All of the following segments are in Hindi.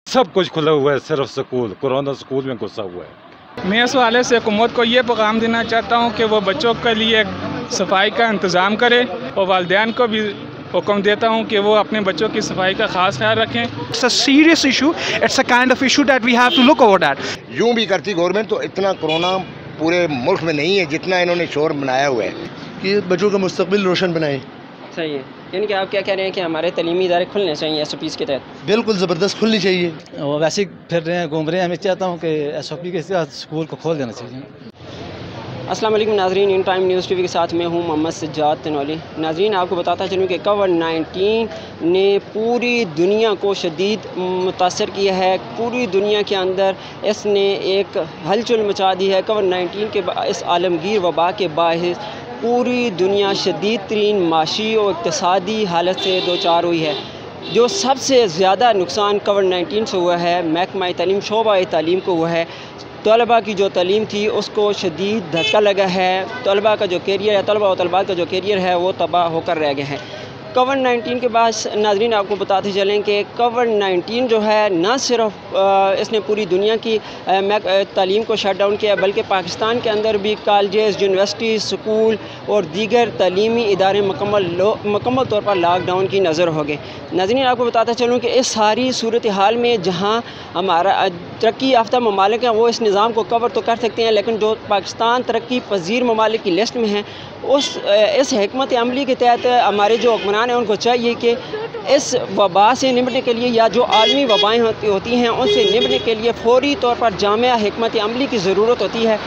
सब कुछ खुला हुआ है, सिर्फ स्कूल, कोरोना स्कूल में घुसा हुआ है। मैं इस हवाले से हुकूमत को ये पैगाम देना चाहता हूँ कि वो बच्चों के लिए सफाई का इंतज़ाम करे और वालिदैन को भी हुक्म देता हूँ कि वो अपने बच्चों की सफाई का ख़ास ख्याल रखें। It's a serious issue. It's a kind of issue that we have to look over that. यूँ भी करती गवर्नमेंट तो इतना कोरोना पूरे मुल्क में नहीं है जितना इन्होंने शोर बनाया हुआ है कि बच्चों का मुस्तकबिल रोशन बनाएं। सही है, यानी कि आप क्या कह रहे हैं कि हमारे तलीमी इदारे खुलने चाहिए SOPs के तहत? बिल्कुल ज़बरदस्त खुलनी चाहिए। वो वैसे ही फिर रहे हैं, घूम रहे हैं। मैं चाहता हूँ कि SOP के साथ स्कूल को खोल देना चाहिए। अस्सलाम वालेकुम नाज़रीन, इन टाइम न्यूज़ टीवी के साथ मैं हूँ मोहम्मद सज्जाद तनौली। नाज़रीन, आपको बताता चलूँ कि कोविड-19 ने पूरी दुनिया को शदीद मुतासर किया है। पूरी दुनिया के अंदर इसने एक हलचल मचा दी है। कोविड-19 के इस आलमगीर वबा के बाहिस पूरी दुनिया शदीद तरीन माशी और इक़्तिसादी हालत से दो चार हुई है। जो सबसे ज़्यादा नुकसान कोविड-19 से हुआ है महकमा तालीम, शोबा तालीम को हुआ है। तलबा की जो तालीम थी उसको शदीद धक्का लगा है। तलबा का जो कैरियर है, तलबा और तलबात का जो कैरियर है वो तबाह होकर रह गए हैं। कोविड-19 के बाद नाज़रीन आपको बताते चलें कि कोविड-19 जो है न सिर्फ इसने पूरी दुनिया की तालीम को शट डाउन किया बल्कि पाकिस्तान के अंदर भी कॉलेजेस, यूनिवर्सिटी, स्कूल और दीगर तालीमी इदारे मुकम्मल तौर पर लॉकडाउन की नज़र हो गए। नाज़रीन आपको बताता चलूँ कि इस सारी सूरत हाल में जहाँ हमारा तरक्की याफ्ता ममालिक हैं वो इस निज़ाम को कवर तो कर सकते हैं, लेकिन जो पाकिस्तान तरक्की पजीर ममालिक की लिस्ट में हैं इस हिकमत अमली के तहत हमारे जो हुक्मरान हैं उनको चाहिए कि इस वबा से निपटने के लिए या जो आलमी वबाएँ होती हैं उनसे निपटने के लिए फ़ौरी तौर पर जामिया हिकमत अमली की ज़रूरत होती है।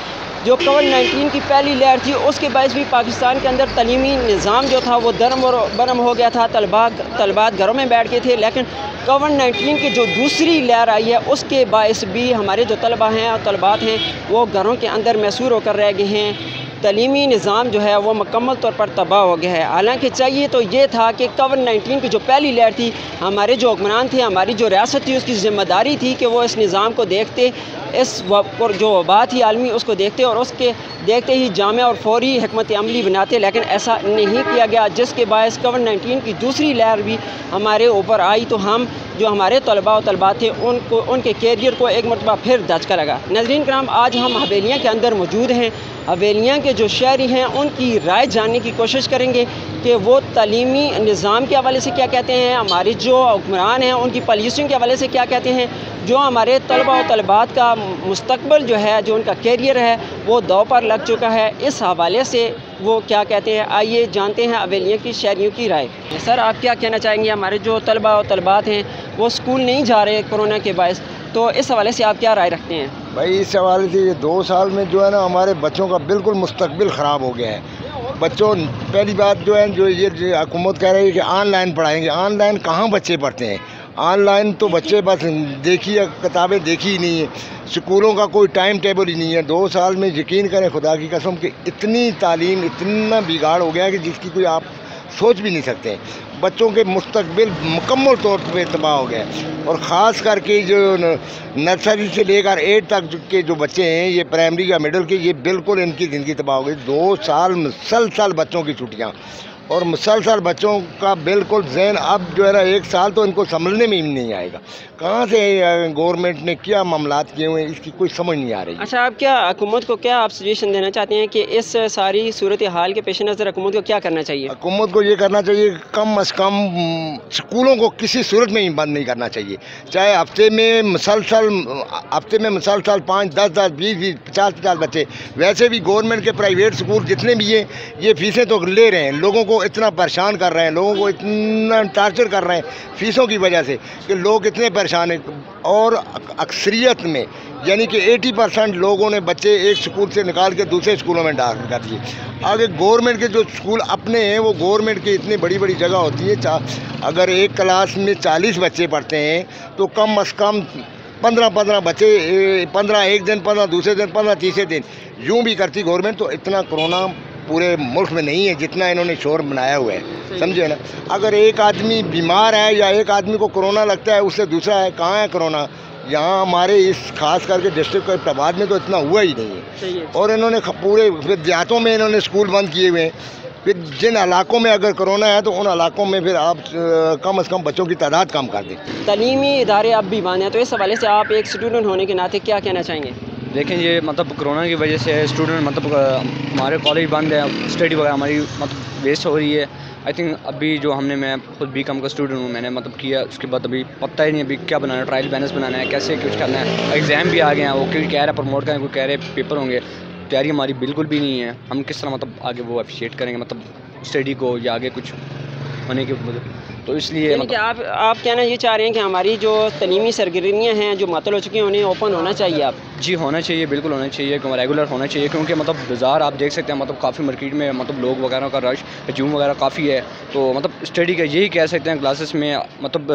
जो कोविड-19 की पहली लहर थी उसके बायस भी पाकिस्तान के अंदर तलीमी निज़ाम जो था वो दरम और बरम हो गया था। तलबात घरों में बैठ गए थे, लेकिन कोविड-19 की जो दूसरी लहर आई है उसके बायस भी हमारे जो तलबा हैं और तलबात हैं वो घरों के अंदर मैसूर होकर रह गए हैं। तलीमी निज़ाम जो है वो मुकम्मल तौर पर तबाह हो गया है। हालांकि चाहिए तो ये था कि कोविड-19 की जो पहली लहर थी हमारे जो हुक्मरान थे, हमारी जो रियासत थी, उसकी ज़िम्मेदारी थी कि वो इस निज़ाम को देखते, इस जो वबा थी आलमी उसको देखते और उसके देखते ही जामिया और फौरी हिकमत अमली बनाते, लेकिन ऐसा नहीं किया गया, जिसके बायस कोविड-19 की दूसरी लहर भी हमारे ऊपर आई तो हम जो हमारे तलबा और तलबात थे उनको उनके कैरियर को एक मरतबा फिर धचका लगा। नाज़रीन कराम, आज हम हवेलियाँ के अंदर मौजूद हैं। हवेलियाँ के जो शहरी हैं उनकी राय जानने की कोशिश करेंगे कि वो तालीमी निज़ाम के हवाले से क्या कहते हैं, हमारे जो हुक्मरान हैं उनकी पॉलिसियों के हवाले से क्या कहते हैं, जो हमारे तलबा और तलबात का मुस्तकबिल जो है, जो उनका कैरियर है वो दाव पर लग चुका है, इस हवाले से वो क्या कहते हैं। आइए जानते हैं हवेलियों की शहरियों की राय। सर, आप क्या कहना चाहेंगे? हमारे जो तलबा और तलबात हैं वो स्कूल नहीं जा रहे कोरोना के बायस, तो इस हवाले से आप क्या राय रखते हैं? भाई इस हवाले से ये 2 साल में जो है ना हमारे बच्चों का बिल्कुल मुस्तकबिल ख़राब हो गया है। बच्चों, पहली बात जो है जो ये हुकूमत कह रही है कि ऑनलाइन पढ़ाएंगे, ऑनलाइन कहाँ बच्चे पढ़ते हैं? ऑनलाइन तो बच्चे बस देखी या किताबें देखी ही नहीं है, स्कूलों का कोई टाइम टेबल ही नहीं है। 2 साल में यकीन करें खुदा की कसम कि इतनी तालीम, इतना बिगाड़ हो गया है कि जिसकी कोई आप सोच भी नहीं सकते। बच्चों के मुस्तकबिल मुकम्मल तौर पर तबाह हो गया और ख़ास करके जो नर्सरी से लेकर 8 तक के जो बच्चे हैं, ये प्राइमरी या मिडिल के, ये बिल्कुल इनकी ज़िंदगी तबाह हो गई। 2 साल मुसलसल बच्चों की छुट्टियाँ और मुसलसल बच्चों का बिल्कुल ज़हन अब जो है ना 1 साल तो इनको समझने में ही नहीं आएगा। कहाँ से गवर्नमेंट ने क्या मामलात किए हुए हैं इसकी कोई समझ नहीं आ रही। अच्छा, आप क्या हुकूमत को क्या आप सजेशन देना चाहते हैं कि इस सारी सूरत हाल के पेश नज़र हुकूमत को क्या करना चाहिए? हुकूमत को ये करना चाहिए कम अज़ कम स्कूलों को किसी सूरत में ही बंद नहीं करना चाहिए। चाहे हफ्ते में मुसलसल 5, 10, 20, 50 बच्चे, वैसे भी गवर्नमेंट के प्राइवेट स्कूल जितने भी हैं ये फ़ीसें तो ले रहे हैं, लोगों को इतना परेशान कर रहे हैं, लोगों को इतना टार्चर कर रहे हैं फ़ीसों की वजह से कि लोग इतने परेशान हैं। और अक्सरियत में यानी कि 80% लोगों ने बच्चे एक स्कूल से निकाल के दूसरे स्कूलों में डाल कर दिए। आगे गवर्नमेंट के जो स्कूल अपने हैं वो गवर्नमेंट की इतनी बड़ी बड़ी जगह होती है, अगर एक क्लास में 40 बच्चे पढ़ते हैं तो कम अज़ कम 15 बच्चे, 15 एक दिन, 15 दूसरे दिन, 15 तीसरे दिन, यूँ भी करती गवर्नमेंट तो इतना कोरोना पूरे मुल्क में नहीं है जितना इन्होंने शोर बनाया हुआ है। समझे ना? अगर एक आदमी बीमार है या एक आदमी को कोरोना लगता है उससे दूसरा है, कहाँ है कोरोना? यहाँ हमारे इस खास करके डिस्ट्रिक्ट इस्लामाबाद में तो इतना हुआ ही नहीं है। और इन्होंने पूरे देहातों में इन्होंने स्कूल बंद किए हुए हैं। फिर जिन इलाकों में अगर कोरोना है तो उन इलाकों में फिर आप कम से कम बच्चों की तादाद कम कर दें। तलीमी इदारे अब भी बंद हैं, तो इस हवाले से आप एक स्टूडेंट होने के नाते क्या कहना चाहेंगे? देखें, ये मतलब कोरोना की वजह से स्टूडेंट मतलब हमारे कॉलेज बंद है, स्टडी वगैरह हमारी मतलब वेस्ट हो रही है। आई थिंक अभी जो मैं खुद बीकॉम का स्टूडेंट हूँ, मैंने मतलब किया, उसके बाद अभी पता ही नहीं अभी क्या बनाना है, ट्रायल बैलेंस बनाना है, कैसे कुछ करना है। एग्ज़ाम भी आ गए हैं, वो कोई कह रहा है प्रमोट करें, कोई कह रहे पेपर होंगे। तैयारी हमारी बिल्कुल भी नहीं है। हम किस तरह मतलब आगे वो अप्रिशिएट करेंगे मतलब स्टडी को या आगे कुछ होने के, तो इसलिए मतलब आप कहना ये चाह रहे हैं कि हमारी जो तलीमी सरगर्मियाँ हैं जो मुअत्तल हो चुकी हैं उन्हें ओपन होना चाहिए? आप जी होना चाहिए, बिल्कुल होना चाहिए, रेगुलर होना चाहिए, क्योंकि मतलब बाज़ार आप देख सकते हैं मतलब काफ़ी मार्केट में मतलब लोग वगैरह का रश हजूम वगैरह काफ़ी है। तो मतलब स्टडी का यही कह सकते हैं क्लासेस में मतलब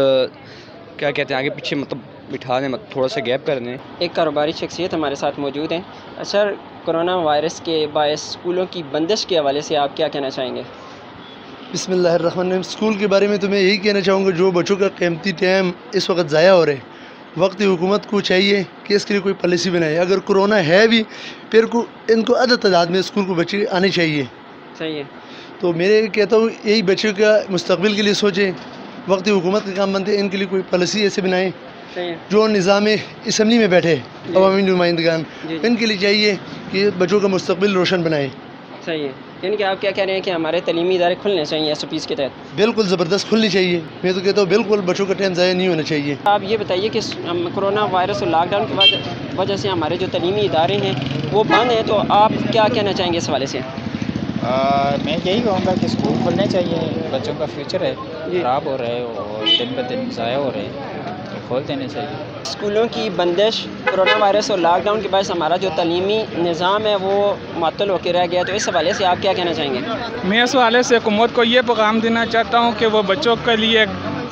क्या कहते हैं आगे पीछे मतलब बिठा दें, थोड़ा सा गैप कर दें। एक कारोबारी शख्सियत हमारे साथ मौजूद हैं। सर, कोरोना वायरस के बायस स्कूलों की बंदिश के हवाले से आप क्या कहना चाहेंगे? बिस्मिल्लाहिर्रहमानिर्रहीम। स्कूल के बारे में तो मैं यही कहना चाहूँगा, जो बच्चों का कीमती टाइम इस वक्त ज़ाया हो रहा है, वक्ती हुकूमत को चाहिए कि इसके लिए कोई पॉलिसी बनाए। अगर कोरोना है भी फिर इनको अदद तादाद में स्कूल को बच्चे आने चाहिए। सही है। तो मेरे कहता हूँ यही बच्चों का मुस्तकबिल के लिए सोचें, वक्ती हुकूमत के काम बनते हैं, इनके लिए कोई पॉलिसी ऐसे बनाएं। जो निज़ाम असम्बली में बैठे अवामी नुमाइंदगान, इनके लिए चाहिए कि बच्चों का मुस्तकबिल रोशन बनाएं। सही है। यानी कि आप क्या कह रहे हैं कि हमारे तलीमी इदारे खुलने चाहिए SOPs के तहत? बिल्कुल ज़बरदस्त खुलनी चाहिए। मैं तो कहता हूँ बिल्कुल बच्चों का टाइम ज़ाया नहीं होना चाहिए। आप ये बताइए कि कोरोना वायरस और लॉकडाउन की वजह से हमारे जो तलीमी इदारे हैं वो बंद हैं, तो आप क्या कहना चाहेंगे इस हवाले से? मैं यही कहूँगा कि स्कूल खुलने चाहिए। बच्चों का फ्यूचर है ख़राब हो रहा है और दिन ब दिन ज़ाया हो रहे हैं, तो खोल देने चाहिए। स्कूलों की बंदिश कोरोना वायरस और लॉकडाउन के बाद हमारा जो तलीमी निज़ाम है वो मुअत्तल होकर रह गया, तो इस हवाले से आप क्या कहना चाहेंगे? मैं इस हवाले से हुकूमत को ये पैगाम देना चाहता हूँ कि वो बच्चों के लिए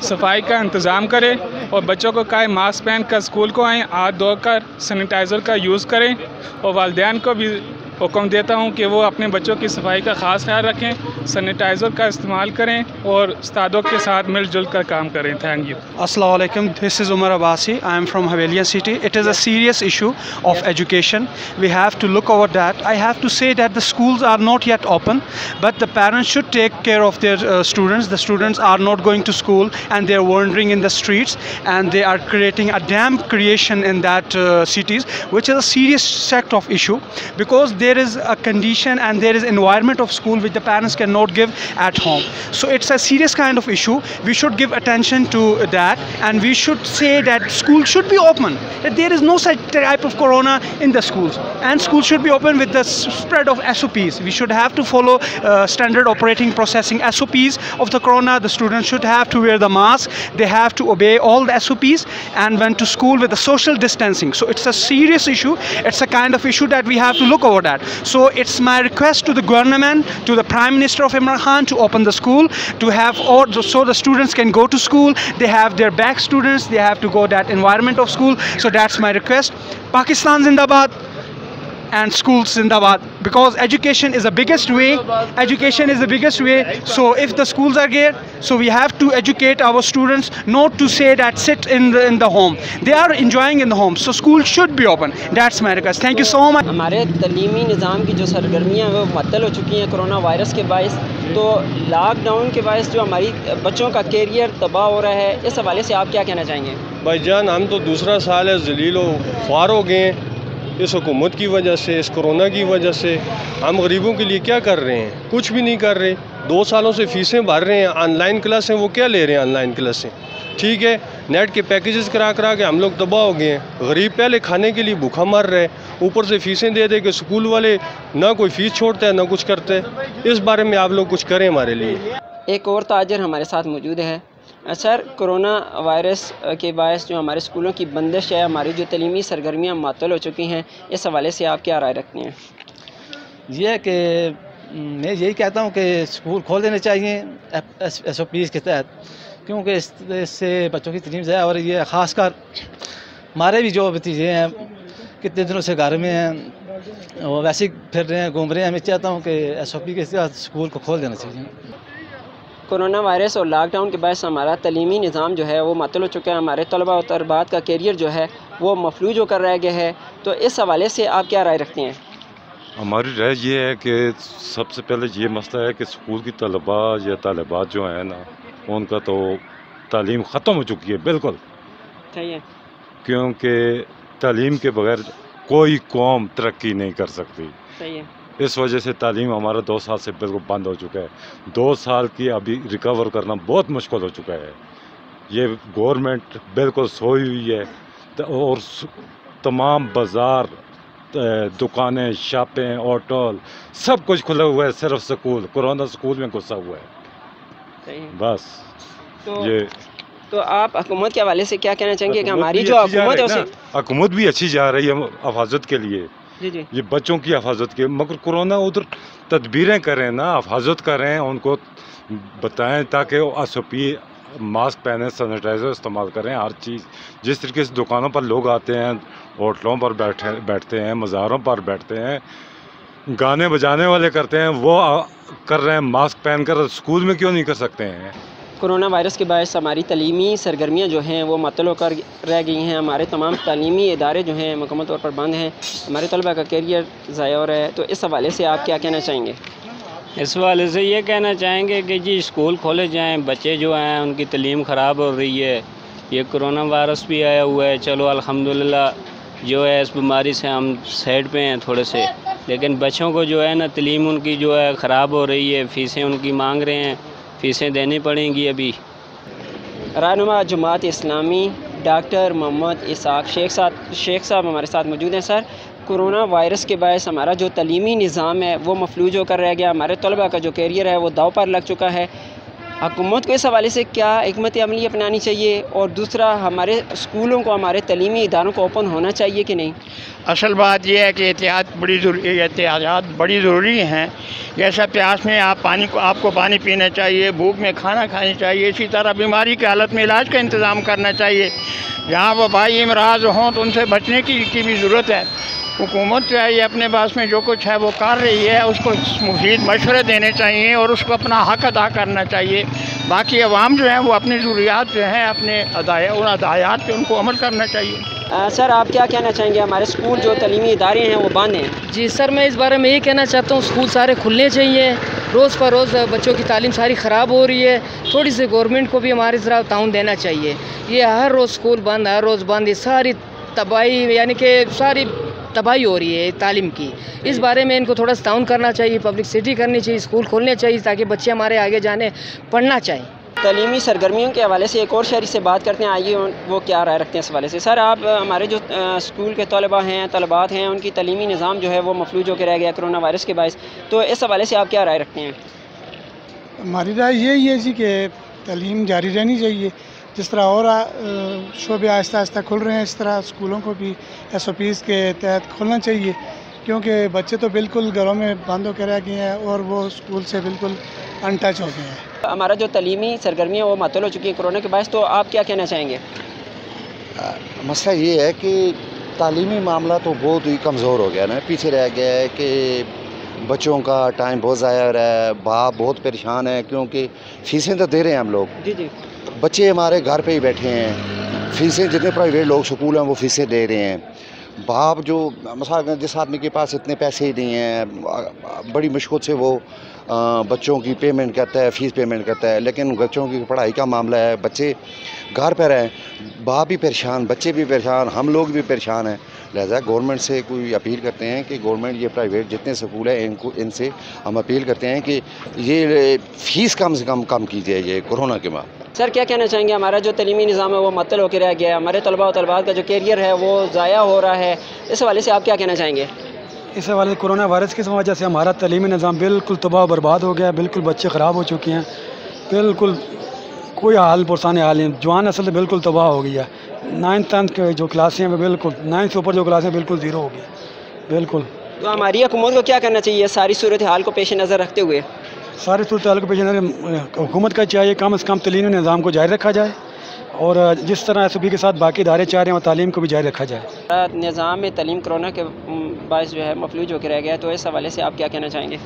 सफाई का इंतज़ाम करे और बच्चों को कहे मास्क पहन कर स्कूल को आएँ, हाथ धोकर सैनिटाइज़र का यूज़ करें, और वालिदैन को भी हुक्म देता हूँ कि वो अपने बच्चों की सफाई का ख़ास ख्याल रखें, सैनिटाइज़र का इस्तेमाल करें और उस्तादों के साथ मिलजुल कर काम करें। Thank you. Assalamu alaikum. This is Umar Abbasi. I am from Haveliya city. It is a serious issue of education. We have to look over that. I have to say that the schools are not yet open, but the parents should take care of their students. The students are not going to school and they are wandering in the streets, and they are creating a damn creation in that cities, which is a serious sect of issue, because there is a condition and there is environment of school which the parents cannot give at home. So it's a serious kind of issue. We should give attention to that, and we should say that school should be open, that there is no such type of corona in the schools, and school should be open with the spread of SOPs. We should have to follow standard operating processing SOPs of the corona. The students should have to wear the mask, they have to obey all the SOPs, and went to school with the social distancing. So it's a serious issue. It's a kind of issue that we have to look over that. So it's my request to the government, to the Prime Minister of Imran Khan, to open the school, to have all, so the students can go to school. They have their back students, they have to go that environment of school. So that's my request. Pakistan Zindabad and schools Zindabad, because education is the biggest way. Education is the biggest way. So if the schools are there, so we have to educate our students not to say that sit in the home. They are enjoying in the home, so school should be open. That's my request. Thank you so much. हमारे तलीमी निज़ाम की जो सरगर्मियाँ वो मुअत्तल हो चुकी हैं कोरोना वायरस के बायस, तो लॉकडाउन के बायस जो हमारी बच्चों का कैरियर तबाह हो रहा है, इस हवाले से आप क्या कहना चाहेंगे? भाईजान, हम तो दूसरा साल है जलील व ख्वार हो गए हैं इस हुकूमत की वजह से, इस कोरोना की वजह से। हम गरीबों के लिए क्या कर रहे हैं? कुछ भी नहीं कर रहे। 2 सालों से फ़ीसें भर रहे हैं, ऑनलाइन क्लासें वो क्या ले रहे हैं? ऑनलाइन क्लासें ठीक है, नेट के पैकेजेस करा के हम लोग तबाह हो गए हैं। गरीब पहले खाने के लिए भूखा मर रहे, ऊपर से फ़ीसें दे दे के स्कूल वाले ना कोई फ़ीस छोड़ता है ना कुछ करते हैं। इस बारे में आप लोग कुछ करें हमारे लिए। एक और ताजर हमारे साथ मौजूद है। सर, कोरोना वायरस के बायस जो हमारे स्कूलों की बंदिश है, हमारी जो तलीमी सरगर्मियाँ मुअत्तल हो चुकी हैं, इस हवाले से आप क्या राय रखते हैं? ये कि मैं यही कहता हूँ कि स्कूल खोल देने चाहिए SOPs के तहत, क्योंकि इससे बच्चों की तलीम ज़ाया हो रही है। ख़ासकर हमारे भी जो भतीजे हैं कितने दिनों से घर में हैं, वो वैसे ही फिर रहे हैं, घूम रहे हैं। मैं चाहता हूँ कि SOP के तहत स्कूल को खोल देना चाहिए। कोरोना वायरस और लॉकडाउन के बाद हमारा तलीमी निज़ाम जो है वो मुअत्तल हो चुका है, हमारे तलबा और तलबात का कैरियर जो है वो मफलूज होकर रह गया है, तो इस हवाले से आप क्या राय रखते हैं? हमारी राय ये है कि सबसे पहले ये मसला है कि स्कूल की तलबा या तालिबात जो हैं ना, उनका तो तालीम ख़त्म हो चुकी है बिल्कुल। सही है। क्योंकि तालीम के बगैर कोई कौम तरक्की नहीं कर सकती। सही है। इस वजह से तालीम हमारा 2 साल से बिल्कुल बंद हो चुका है। 2 साल की अभी रिकवर करना बहुत मुश्किल हो चुका है। ये गवर्नमेंट बिल्कुल सोई हुई है और तमाम बाज़ार, दुकानें, शॉपें, होटल सब कुछ खुला हुआ है, सिर्फ स्कूल, कोरोना स्कूल में घुसा हुआ है। सही है। बस ये तो आप हुकूमत के हवाले से क्या कहना चाहेंगे कि हमारी जो हुकूमत है उसे हुकूमत भी अच्छी जा रही है हिफाजत के लिए, जी जी, ये बच्चों की हिफाजत के, मगर कोरोना उधर तदबीरें करें ना, हिफाजत करें, उनको बताएं ताकि SOP मास्क पहने, सैनिटाइज़र इस्तेमाल करें, हर चीज़। जिस तरीके से दुकानों पर लोग आते हैं, होटलों पर बैठते हैं, मज़ारों पर बैठते हैं, गाने बजाने वाले करते हैं, वो कर रहे हैं मास्क पहनकर, स्कूल में क्यों नहीं कर सकते हैं? कोरोना वायरस के बायस हमारी तलीमी सरगर्मियाँ जो हैं वो मअतल होकर रह गई हैं। हमारे तमाम तालीमी इदारे जो हैं मुकम्मल तौर पर बंद हैं। हमारे तलबा का कैरियर ज़ाया हो रहा है। तो इस हवाले से आप क्या कहना चाहेंगे? इस हवाले से ये कहना चाहेंगे कि जी स्कूल खोले जाएँ, बच्चे जो हैं उनकी तलीम ख़राब हो रही है। ये कोरोना वायरस भी आया हुआ है, चलो अल्हम्दुलिल्लाह जो है इस बीमारी से हम साइड पे हैं थोड़े से, लेकिन बच्चों को जो है ना तलीम उनकी जो है ख़राब हो रही है। फ़ीसें उनकी मांग रहे हैं, फ़ीसें देनी पड़ेंगी अभी। रहनुमा जमात इस्लामी डॉक्टर मोहम्मद इसाक शेख साहब हमारे साथ मौजूद हैं। सर, कोरोना वायरस के बायस हमारा जो तलीमी निज़ाम है वो मफलूज होकर रह गया। हमारे तलबा का जो कैरियर है वो दाव पर लग चुका है। हुकूमत को इस हवाले से क्या हिकमत अमली अपनानी चाहिए, और दूसरा हमारे स्कूलों को, हमारे तलीमी इदारों को ओपन होना चाहिए कि नहीं? असल बात यह है कि एहतियात बड़ी ज़रूरी हैं। जैसा प्यास में आपको पानी पीना चाहिए, भूख में खाना खाना चाहिए, इसी तरह बीमारी की हालत में इलाज का इंतज़ाम करना चाहिए। जहाँ वबाई अमराज हों तो उनसे बचने की भी ज़रूरत है। हुकूमत जो है ये अपने पास में जो कुछ है वो कर रही है, उसको मुफीद मशवरे देने चाहिए और उसको अपना हक़ अदा करना चाहिए। बाकी अवाम जो है वो अपनी ज़रूरियात जो हैं अपने उन अदायात पे उनको अमल करना चाहिए। सर, आप क्या कहना चाहेंगे? हमारे स्कूल जो तलीमी इदारे हैं वो बंद हैं। जी सर, मैं इस बारे में ये कहना चाहता हूँ स्कूल सारे खुलने चाहिए। रोज़ पर रोज़ बच्चों की तालीम सारी ख़राब हो रही है। थोड़ी सी गवर्नमेंट को भी हमारी तरफ ताउन देना चाहिए। ये हर रोज़ स्कूल बंद, हर रोज़ बंद, ये सारी तबाही यानी कि सारी तबाही हो रही है तालीम की। इस बारे में इनको थोड़ा ताउन करना चाहिए, पब्लिसिटी करनी चाहिए, स्कूल खोलने चाहिए ताकि बच्चे हमारे आगे जाने पढ़ना चाहिए। तलीमी सरगर्मियों के हवाले से एक और शहरी से बात करते हैं, आइए वो क्या राय रखते हैं इस हवाले से। सर, आप हमारे जो स्कूल के तलबा हैं, तलबात हैं, उनकी तलीमी निज़ाम जो है वो मफलूज होकर रह गया कोरोना वायरस के बायस, तो इस हवाले से आप क्या राय रखते हैं? हमारी राय यही है जी कि तलीम जारी रहनी चाहिए। जिस तरह और शोबे आहिस्ता आहिस्ता खुल रहे हैं, इस तरह स्कूलों को भी SOPs के तहत खुलना चाहिए, क्योंकि बच्चे तो बिल्कुल घरों में बंद होकर रह गए हैं और वो स्कूल से बिल्कुल अनटच हो गए हैं। हमारा जो तलीमी सरगर्मियाँ वो मअतल हो चुकी हैं कोरोना के बायस, तो आप क्या कहना चाहेंगे? मसला ये है कि तालीमी मामला तो बहुत ही कमज़ोर हो गया ना, पीछे रह गया है कि बच्चों का टाइम बहुत ज़ाया हो रहा है। बाप बहुत परेशान है क्योंकि फ़ीसें तो दे रहे हैं हम लोग, जी जी, बच्चे हमारे घर पे ही बैठे हैं। फ़ीसें जितने प्राइवेट लोग स्कूल हैं वो फ़ीसें दे रहे हैं। बाप जो मसाल जिस आदमी के पास इतने पैसे ही नहीं हैं, बड़ी मुश्किल से वो बच्चों की पेमेंट करता है, फ़ीस पेमेंट करता है, लेकिन बच्चों की पढ़ाई का मामला है, बच्चे घर पर हैं, बाप भी परेशान, बच्चे भी परेशान, हम लोग भी परेशान हैं। लिहाजा गवर्नमेंट से कोई अपील करते हैं कि गवर्नमेंट ये प्राइवेट जितने स्कूल हैं इनसे हम अपील करते हैं कि ये फ़ीस कम से कम कीजिए ये कोरोना के बाद। सर, क्या कहना चाहेंगे? हमारा जो तलीमी निज़ाम है वो मअतल होकर रह गया है, हमारे तलबा और तलबात का जो कैरियर है वो ज़ाया हो रहा है, इस हवाले से आप क्या कहना चाहेंगे? इस हवाले से कोरोना वायरस की वजह से हमारा तलीमी निज़ाम बिल्कुल तबाह बर्बाद हो गया है। बिल्कुल बच्चे ख़राब हो चुके हैं, बिल्कुल कोई हाल पुरसाने हाल नहीं। जवान असल बिल्कुल तबाह हो गई है। 9th 10th के जो क्लासें हैं बिल्कुल 9th से ऊपर जो क्लासें बिल्कुल ज़ीरो हो गई बिल्कुल। तो हमारी हुकूमत को क्या करना चाहिए सारी सूरत हाल को पेश नज़र रखते हुए? सारी सूरत हाल को पेश नज़र हुकूमत का चाहिए कम से कम तलीमी निज़ाम को जारी रखा जाए, और जिस तरह SOP के साथ बाकी इदारे चाह रहे हैं वो तालीम को भी जारी रखा जाए। निज़ाम में तलीम कोरोना के बायस जो है मफलूज होकर रह गया, तो इस हवाले से आप क्या कहना चाहेंगे?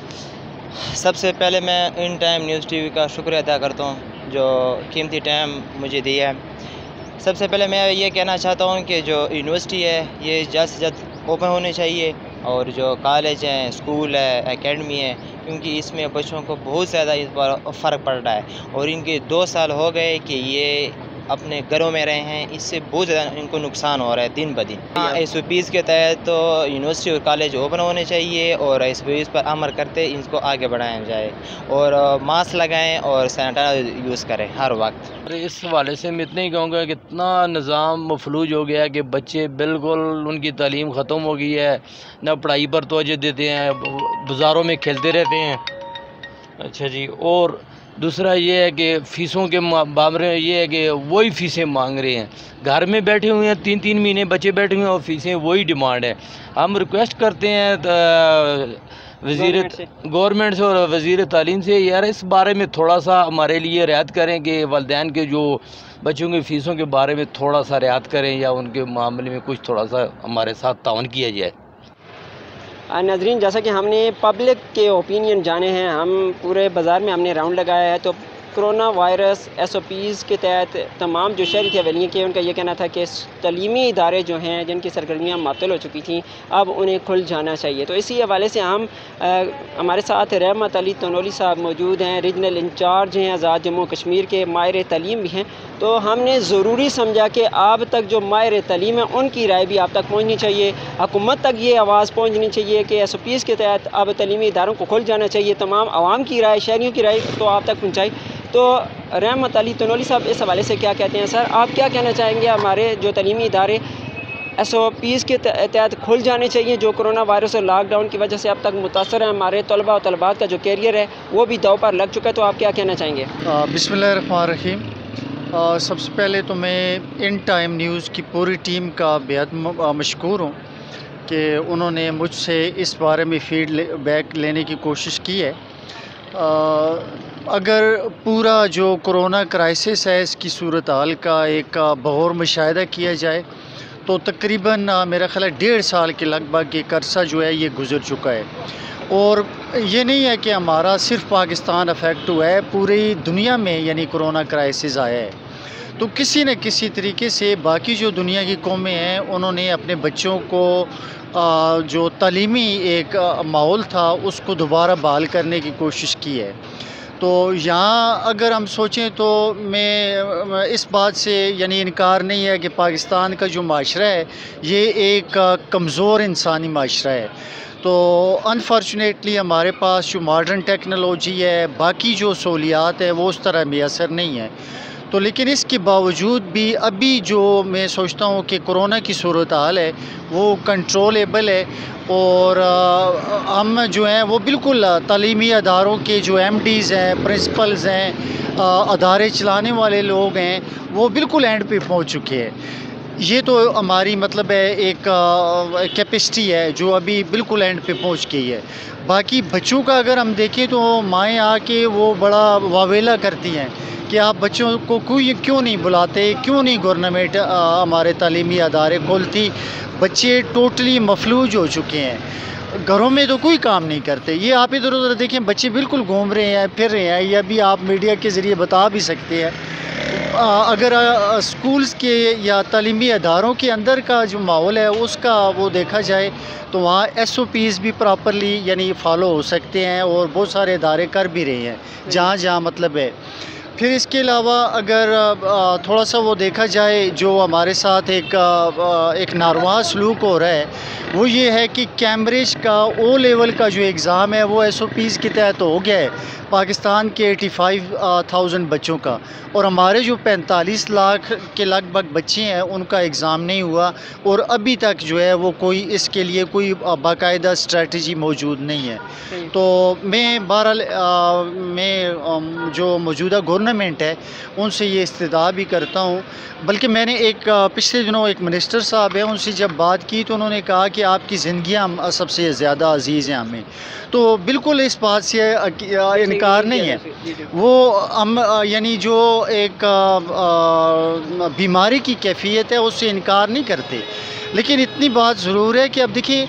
सबसे पहले मैं इन टाइम न्यूज़ TV का शुक्रिया अदा करता हूँ जो कीमती टाइम मुझे दिया है। सबसे पहले मैं ये कहना चाहता हूँ कि जो यूनिवर्सिटी है ये जल्द से जल्द ओपन होनी चाहिए। और जो कॉलेज हैं, स्कूल है, एकेडमी है, क्योंकि इसमें बच्चों को बहुत ज़्यादा इस बार फ़र्क पड़ रहा है। और इनके 2 साल हो गए कि ये अपने घरों में रहे हैं, इससे बहुत ज़्यादा इनको नुकसान हो रहा है दिन ब दिन। SOPs के तहत तो यूनिवर्सिटी और कॉलेज ओपन होने चाहिए और SOPs पर अमल करते इनको आगे बढ़ाया जाए और मास्क लगाएं और सैनिटाइजर यूज़ करें हर वक्त। इस हवाले से मैं इतना ही कहूँगा कि इतना निज़ाम मफलूज हो गया है कि बच्चे बिल्कुल उनकी तालीम ख़त्म हो गई है, न पढ़ाई पर तवज्जो देते हैं, बाज़ारों में खेलते रहते हैं। अच्छा जी, और दूसरा ये है कि फ़ीसों के मामले में ये है कि वही फ़ीसें मांग रहे हैं। घर में बैठे हुए हैं 3-3 महीने बच्चे बैठे हुए हैं और फ़ीसें वही डिमांड है। हम रिक्वेस्ट करते हैं गवर्नमेंट से और वज़ीर तालीम से, यार इस बारे में थोड़ा सा हमारे लिए रियायत करें कि वालिदैन के जो बच्चों की फ़ीसों के बारे में थोड़ा सा रियायत करें या उनके मामले में कुछ थोड़ा सा हमारे साथ ताउन किया जाए। नाज़रीन, जैसा कि हमने पब्लिक के ओपिनियन जाने हैं, हम पूरे बाज़ार में हमने राउंड लगाया है, तो कोरोना वायरस SOPs के तहत तमाम जो शहरी थे हवेलियों के, उनका ये कहना था कि तलीमी इदारे जो हैं जिनकी सरगर्मियाँ मुअत्तल हो चुकी थी अब उन्हें खुल जाना चाहिए। तो इसी हवाले से हम हमारे साथ रहमत अली तनोली साहब मौजूद हैं, रीजनल इंचार्ज हैं आज़ाद जम्मू कश्मीर के, माहिर तलीम भी हैं। तो हमने ज़रूरी समझा कि आप तक जो माहिर तलीम है उनकी राय भी आप तक पहुँचनी चाहिए, हुकूमत तक ये आवाज़ पहुँचनी चाहिए कि SOPs के तहत अब तलीमी इदारों को खुल जाना चाहिए। तमाम आवाम की राय, शहरियों की राय तो आप तक पहुँचाई। तो रहमत अली तनोली साहब इस हवाले से क्या कहते हैं? सर, आप क्या कहना चाहेंगे? हमारे जो तलीमी इदारे SOPs के तहत खुल जाने चाहिए जो कोरोना वायरस और लॉकडाउन की वजह से अब तक मुतासर है, हमारे तलबा और तलबात का जो कैरियर है वो भी दाव पर लग चुका है, तो आप क्या कहना चाहेंगे? बिस्मिल्लाहिर्रहमानिर्रहीम। सबसे पहले तो मैं इन टाइम न्यूज़ की पूरी टीम का बेहद मशकूर हूँ कि उन्होंने मुझसे इस बारे में फीडबैक लेने की कोशिश की है। अगर पूरा जो कोरोना क्राइसिस है इसकी सूरत हाल का एक बगौर मुशाहिदा किया जाए तो तकरीबन मेरा ख़्याल है 1.5 साल के लगभग एक अरसा जो है ये गुज़र चुका है। और ये नहीं है कि हमारा सिर्फ पाकिस्तान अफेक्ट हुआ है, पूरी दुनिया में यानी कोरोना क्राइसिस आया है। तो किसी न किसी तरीके से बाकी जो दुनिया की कौमें हैं उन्होंने अपने बच्चों को जो तालीमी एक माहौल था उसको दोबारा बहाल करने की कोशिश की है। तो यहाँ अगर हम सोचें तो मैं इस बात से यानी इनकार नहीं है कि पाकिस्तान का जो माशरा है ये एक कमज़ोर इंसानी माशरा है। तो अनफॉर्चुनेटली हमारे पास जो मॉडर्न टेक्नोलॉजी है, बाकी जो सहूलियात है वो उस तरह मैसर नहीं है। तो लेकिन इसके बावजूद भी अभी जो मैं सोचता हूँ कि कोरोना की सूरत हाल है वो कंट्रोलेबल है और हम जो हैं वो बिल्कुल तालीमी अदारों के जो MDs हैं, प्रिंसिपल्स हैं, अदारे चलाने वाले लोग हैं वो बिल्कुल एंड पे पहुँच चुके हैं। ये तो हमारी मतलब है एक कैपेसिटी है जो अभी बिल्कुल एंड पे पहुंच गई है। बाकी बच्चों का अगर हम देखें तो माएँ आके वो बड़ा वावेला करती हैं कि आप बच्चों को कोई क्यों नहीं बुलाते, क्यों नहीं गवर्नमेंट हमारे तालीमी अदारे खोलती। बच्चे टोटली मफलूज हो चुके हैं, घरों में तो कोई काम नहीं करते। ये आप इधर उधर देखें, बच्चे बिल्कुल घूम रहे हैं, फिर रहे हैं। ये भी आप मीडिया के ज़रिए बता भी सकते हैं। अगर स्कूल्स के या तालीमी अदारों के अंदर का जो माहौल है उसका वो देखा जाए तो वहाँ SOPs भी प्रॉपरली यानी फॉलो हो सकते हैं और बहुत सारे इदारे कर भी रहे हैं जहाँ जहाँ मतलब है। फिर इसके अलावा अगर थोड़ा सा वो देखा जाए जो हमारे साथ एक नारवा सलूक हो रहा है वो ये है कि कैम्ब्रिज का O लेवल का जो एग्ज़ाम है वो SOPs के तहत हो गया है पाकिस्तान के 85,000 बच्चों का, और हमारे जो 45 लाख के लगभग बच्चे हैं उनका एग्ज़ाम नहीं हुआ और अभी तक जो है वो कोई इसके लिए कोई बाकायदा स्ट्रेटजी मौजूद नहीं है। तो मैं बहरहाल मैं जो मौजूदा गवर्नमेंट है उनसे ये इस्तदा भी करता हूँ। बल्कि मैंने एक पिछले दिनों एक मिनिस्टर साहब हैं उनसे जब बात की तो उन्होंने कहा कि आपकी ज़िंदगियाँ सबसे ज़्यादा अजीज़ हैं हमें। तो बिल्कुल इस बात से इनकार नहीं है। वो हम यानी जो एक बीमारी की कैफियत है उससे इनकार नहीं करते, लेकिन इतनी बात ज़रूर है कि अब देखिए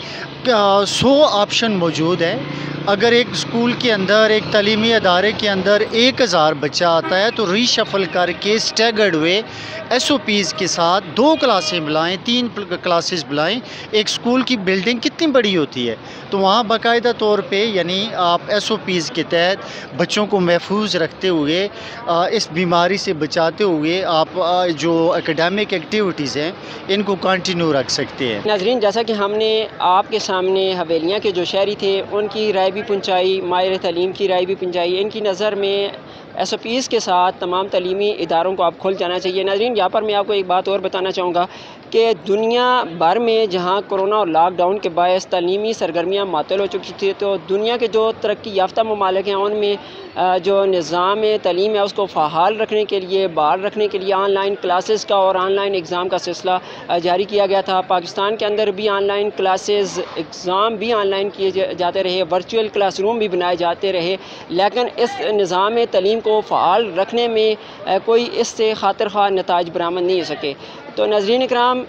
100 ऑप्शन मौजूद है अगर एक स्कूल के अंदर, एक तालीमी अदारे के अंदर 1000 बच्चा आता है तो रीशफल करके स्टैगर्ड वे SOPs के साथ 2 क्लासें बुलाएं, 3 क्लासेस बुलाएं। एक स्कूल की बिल्डिंग कितनी बड़ी होती है, तो वहाँ बाकायदा तौर पे यानी आप SOPs के तहत बच्चों को महफूज रखते हुए इस बीमारी से बचाते हुए आप जो एकेडमिक एक्टिविटीज़ हैं इनको कंटिन्यू रख सकते हैं। नाज़रीन, जैसा कि हमने आपके सामने हवेलियाँ के जो शहरी थे उनकी राय भी पहुँचाई, माहिर तालीम की राय भी पहुँचाई। इनकी नज़र में SOPs के साथ तमाम तालीमी इदारों को अब खुल जाना चाहिए। नाज़रीन, यहाँ पर मैं आपको एक बात और बताना चाहूँगा कि दुनिया भर में जहाँ कोरोना और लॉकडाउन के बायस तालीमी सरगर्मियाँ मातल हो चुकी थी, तो दुनिया के जो तरक्की याफ्ता ममालिक हैं उनमें जो निज़ाम तालीम है उसको फ़हाल रखने के लिए, बहाल रखने के लिए ऑनलाइन क्लासेस का और ऑनलाइन एग्ज़ाम का सिलसिला जारी किया गया था। पाकिस्तान के अंदर भी ऑनलाइन क्लासेस, एग्ज़ाम भी ऑनलाइन किए जाते रहे, वर्चुअल क्लासरूम भी बनाए जाते रहे, लेकिन इस निज़ाम तालीम को फ़हाल रखने में कोई इससे खातिर ख़्वाह नताइज बरामद नहीं हो सके। तो नाज़रीन इकराम,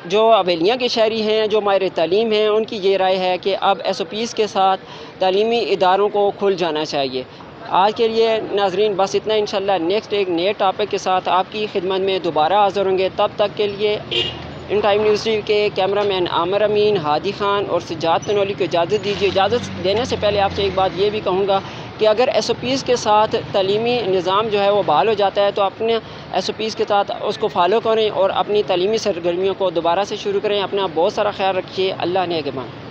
जो हवेलियाँ के शहरी हैं, जो माहिर तालीम हैं, उनकी ये राय है कि अब SOPs के साथ तालीमी इदारों को खुल जाना चाहिए। आज के लिए नाज़रीन बस इतना। इंशाल्लाह नेक्स्ट एक नए टॉपिक के साथ आपकी खिदमत में दोबारा हाज़िर होंगे। तब तक के लिए इन टाइम न्यूज़ टीवी के कैमरामैन आमिर अमीन, हादी खान और सज्जाद तनोली को इजाज़त दीजिए। इजाज़त देने से पहले आपसे एक बात ये भी कहूँगा कि अगर SOPs के साथ तालीमी निज़ाम जो है वो बहाल हो जाता है तो अपने SOPs के साथ उसको फॉलो करें और अपनी तालीमी सरगर्मियों को दोबारा से शुरू करें। अपना बहुत सारा ख्याल रखिए। अल्लाह ने के मान।